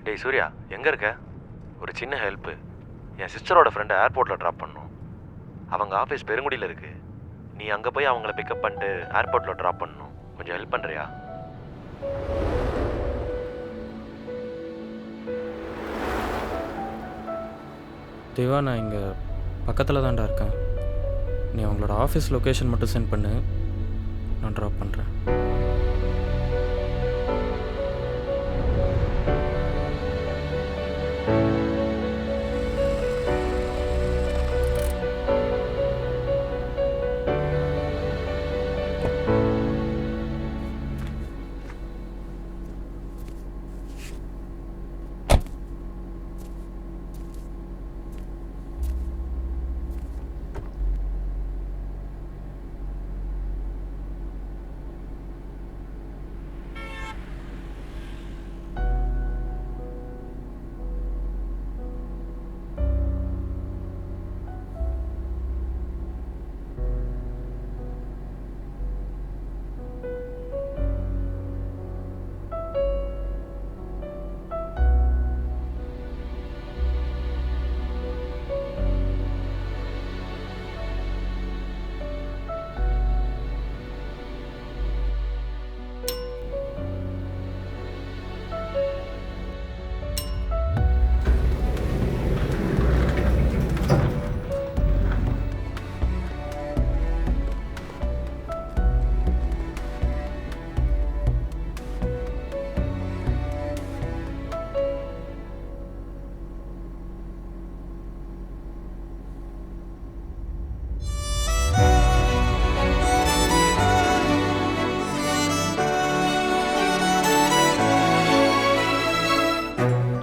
டேய் சூர்யா, எங்கே இருக்க? ஒரு சின்ன ஹெல்ப்பு. என் சிஸ்டரோட ஃப்ரெண்டை ஏர்போர்ட்டில் ட்ராப் பண்ணணும். அவங்க ஆஃபீஸ் பெருங்குடியில் இருக்குது. நீ அங்கே போய் அவங்கள பிக்கப் பண்ணிட்டு ஏர்போர்ட்டில் ட்ராப் பண்ணணும். கொஞ்சம் ஹெல்ப் பண்ணுறியா? தேவா, நான் இங்கே பக்கத்தில் தான்டா இருக்கேன். நீ அவங்களோட ஆஃபீஸ் லொக்கேஷன் மட்டும் சென்ட் பண்ணு, நான் ட்ராப் பண்ணுறேன்.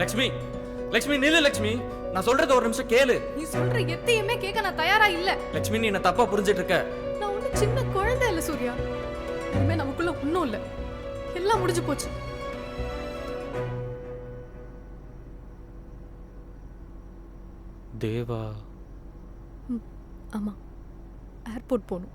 லக்ஷ்மி, லக்ஷ்மி நில்லு. லக்ஷ்மி, நான் சொல்றத ஒரு நிமிஷம் கேளு. நீ சொல்ற எதையுமே கேட்க நான் தயாரா இல்ல. லக்ஷ்மி, நீ என்ன தப்பா புரிஞ்சிட்டு இருக்க. நான் ஒண்ணு சின்ன குழந்தை இல்ல சூர்யா. இனிமே நமக்குள்ள ஒண்ணும் இல்ல, எல்லாம் முடிஞ்சு போச்சு. தேவா, ஆமா, ஏர்போர்ட் போகணும்.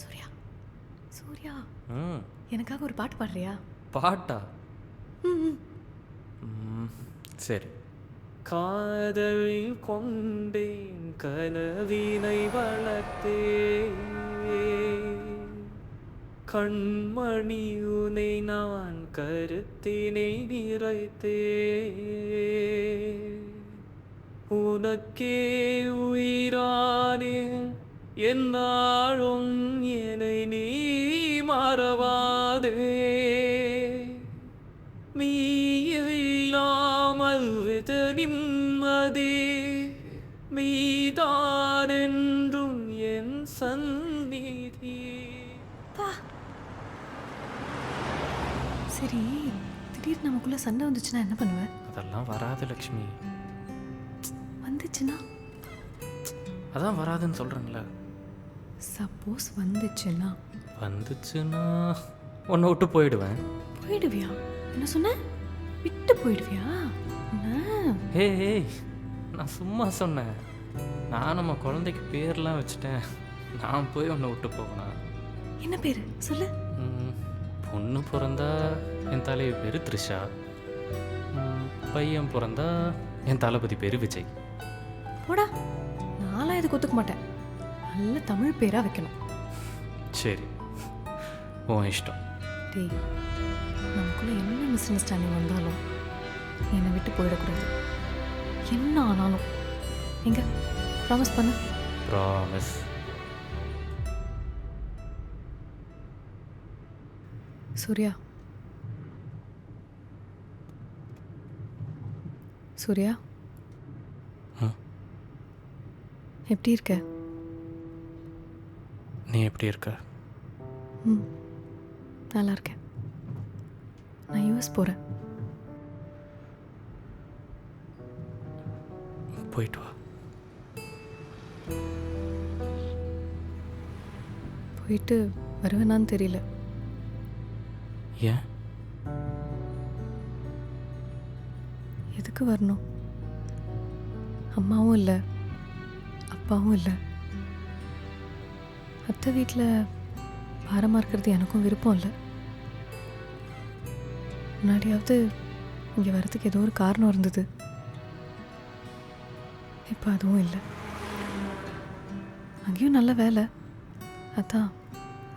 சூர்யா, சூர்யா, எனக்காக ஒரு பாட்டு பாடுறியா? பாட்டா? சரி. காதல் கொண்டேன், கனவினை வளர்த்தேன், கண்மணி உனை நான் கருத்தினை நிறைத்தேன், உனக்கே உயிரானே என்னாலும் என்னை நீ மறவாதே, நீ இல்லாமல் வித நிம்மதி, மீதான் என்றும் என் சந்நிதி. சரி, திடீர்னு நமக்குள்ள சண்டை வந்துச்சுன்னா என்ன பண்ணுவேன்? அதெல்லாம் வராது லக்ஷ்மி. வந்துச்சுன்னா? அதான் வராதுன்னு சொல்கிறேன்ல. சப்போஸ் வந்துச்சுன்னா? வந்துச்சுன்னா உன்னை விட்டு போயிடுவேன். போயிடுவியா? என்ன சொன்ன? விட்டு போயிடுவியா? ஏய், நான் சும்மா சொன்னேன். நான் நம்ம குழந்தைக்கு பேர்லாம் வச்சுட்டேன். நான் போய் உன்னை விட்டு போகணும். என்ன பேர் சொல்லு? பொண்ணு பிறந்தா என் தலைவி பேர் த்ரிஷா, பையன் பிறந்தா என் தளபதி பேர் விஜய். போடா, நான்லாம் இதுக்கு ஒத்துக்க மாட்டேன். நல்ல தமிழ் பேரா வைக்கணும். சரி, உன் இஷ்டம். டேய், நமக்குள்ள என்ன மிஸ் அண்டர்ஸ்டாண்டிங் வந்தாலும் என்னை விட்டு போயிடக்கூடாது. என்ன ஆனாலும் எங்க ப்ராமிஸ் பண்ண. ப்ராமிஸ். சூர்யா, சூர்யா, எப்படி இருக்க? நீ எப்படி இருக்க? ம், நல்லா இருக்கேன். நான் யூஎஸ் போகிறேன். போயிட்டு வா. போயிட்டு வருவேனான்னு தெரியல. ஏன்? எதுக்கு வரணும்? அம்மாவும் இல்லை, அப்பாவும் இல்லை. அத்தை வீட்டில் பாரமாக இருக்கிறது எனக்கும் விருப்பம் இல்லை. முன்னாடியாவது இங்கே வர்றதுக்கு ஏதோ ஒரு காரணம் இருந்தது. இப்போ அதுவும் இல்லை. அங்கேயும் நல்ல வேலை, அதான்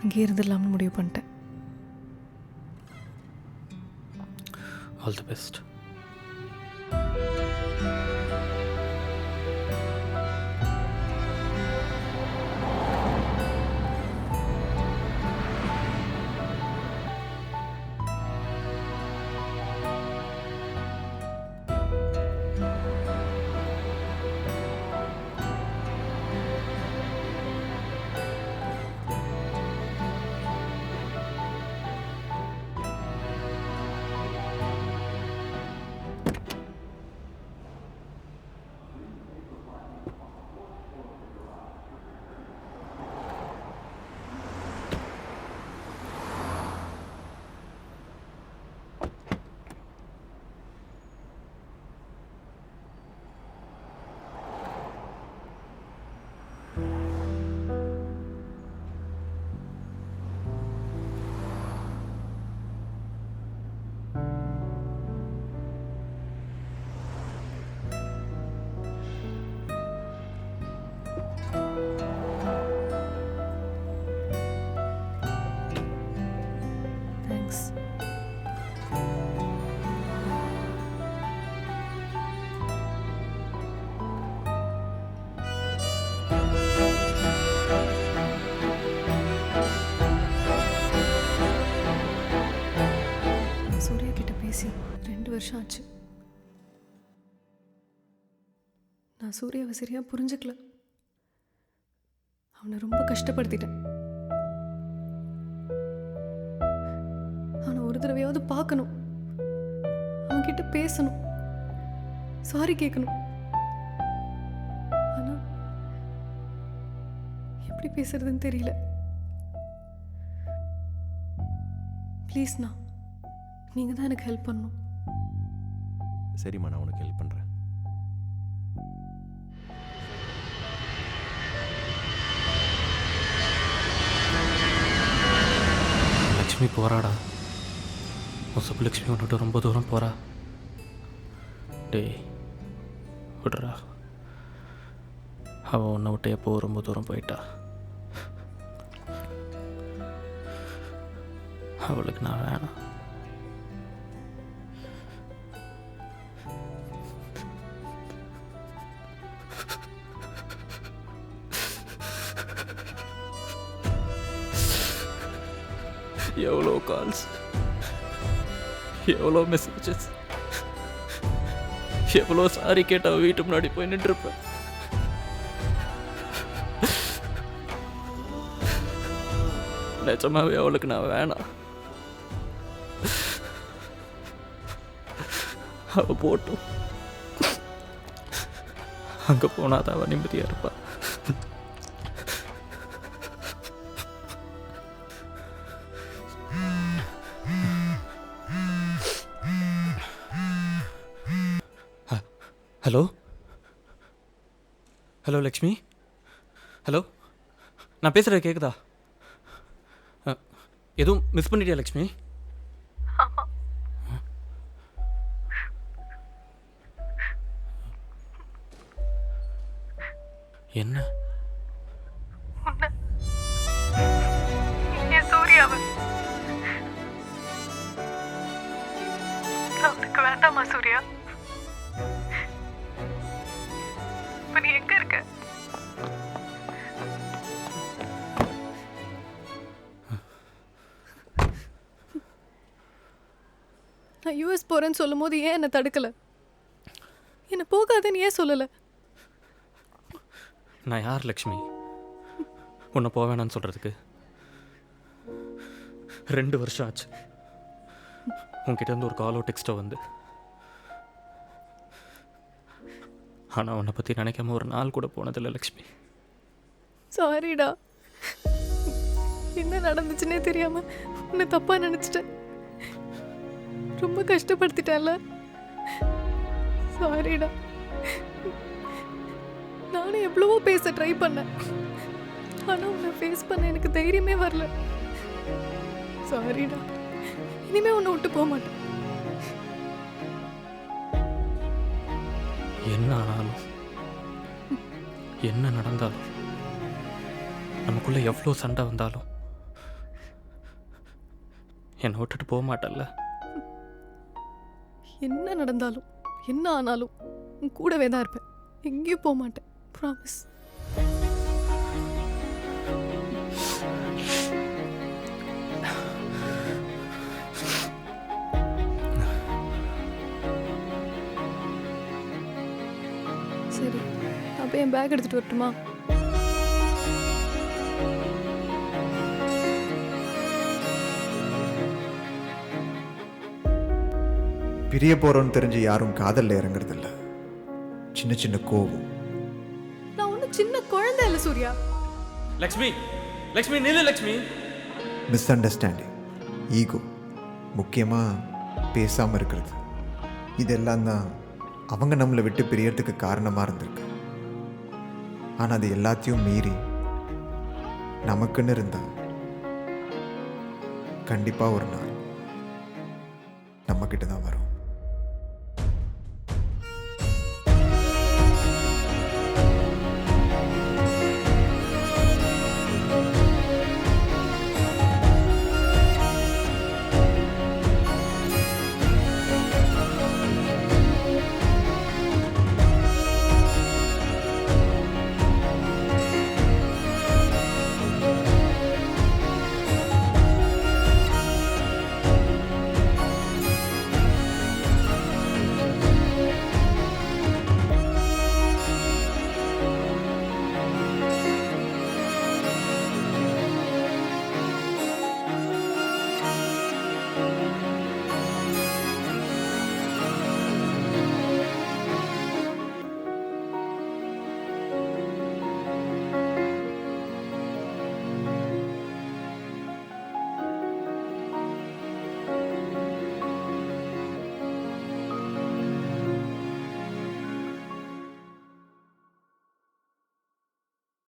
அங்கேயே இருந்துடலாம்னு முடிவு பண்ணிட்டேன். All the best. தேங்க்ஸ். நான் சூர்யா கிட்ட பேசி 2 வருஷம் ஆச்சு. நான் சூர்யாவை சரியா புரிஞ்சுக்கல. அவனை ரொம்ப கஷ்டப்படுத்திட்டேன். அவனை ஒரு தடவையாவது பார்க்கணும், அவன்கிட்ட பேசணும், சாரி கேட்கணும். ஆனா எப்படி பேசுறதுன்னு தெரியல. ப்ளீஸ்ண்ணா, நீங்க தான் எனக்கு ஹெல்ப் பண்ணணும். சரிம்மா, நான் உனக்கு ஹெல்ப் பண்ணுறேன். லக்ஷ்மி போகிறாடா. சுப்புலக்ஷ்மி விட்டுட்டு ரொம்ப தூரம் போகிறா. டேய் விடுறா. அவள் உன்னை விட்டு எப்போ ரொம்ப தூரம் போயிட்டா. அவளுக்கு நான் வேணாம். எவ்வளோ கால்ஸ், எவ்வளோ மெசேஜஸ், எவ்வளோ சாரி கேட்ட வீட்டு முன்னாடி போய் நின்றுருப்பேன். நிஜமாவே அவளுக்கு நான் வேணாம். அவ போட்டும், அங்கே போனாதான் அவள் நிம்மதியாக இருப்பாள். ஹலோ ஹலோ லக்ஷ்மி, ஹலோ, நான் பேசுகிறது கேட்குதா? எதுவும் மிஸ் பண்ணிட்டியா லக்ஷ்மி? என்ன? உன்னை என் சூர்யாவை நான் உனக்கு வேண்டாமா சூர்யா? இப்ப நீ எங்க இருக்க? நான் யூஎஸ் போறேன்னு சொல்லும் போது ஏன் என்னை தடுக்கல? என்ன போகாதுன்னு ஏன் சொல்லல? நான் யார் லக்ஷ்மி உன்னை போக வேணான்னு சொல்கிறதுக்கு? 2 வருஷம் ஆச்சு உன்கிட்ட இருந்து ஒரு காலோ டெக்ஸ்ட்டோ வந்து. ஆனால் உன்னை பற்றி நினைக்காம ஒரு நாள் கூட போனதில்லை லக்ஷ்மி. சாரிடா, என்ன நடந்துச்சுன்னே தெரியாம உன்னை தப்பா நினைச்சிட்டேன். ரொம்ப கஷ்டப்படுத்திட்டேன்ல. சாரிடா. நானும் எவ்வளவோ பேச ட்ரை பண்ணேன், ஆனா உன்னை ஃபேஸ் பண்ண எனக்கு தைரியமே வரல. சாரிடா, இனிமே உன்னை விட்டு போக மாட்டேன். என்ன ஆனாலும் என்ன நடந்தாலும் நமக்குள்ளே எவ்வளோ சண்டை வந்தாலும் என்னை விட்டுட்டு போக மாட்டல்ல. என்ன நடந்தாலும் என்ன ஆனாலும் உன் கூடவே தான் இருப்பேன். எங்கேயும் போக மாட்டேன். ப்ராமிஸ். சரி, அப்போ என் பேக் எடுத்துட்டு வரட்டுமா? பிரிய போறோன்னு தெரிஞ்சு யாரும் காதல்ல இறங்குறதில்ல. சின்ன சின்ன கோவம். நான் ஒன்றும் சின்ன குழந்தை இல்லை சூர்யா. லக்ஷ்மி லக்ஷ்மி நில்லு லக்ஷ்மி. மிஸ் அண்டர்ஸ்டாண்டிங், ஈகோ, முக்கியமாக பேசாமல் இருக்கிறது, இதெல்லாம் தான் அவங்க நம்மளை விட்டு பிரியறதுக்கு காரணமாக இருந்திருக்கு. ஆனால் அது எல்லாத்தையும் மீறி நமக்குன்னு இருந்தால் கண்டிப்பாக ஒரு நாள் நம்மக்கிட்ட தான் வரும்.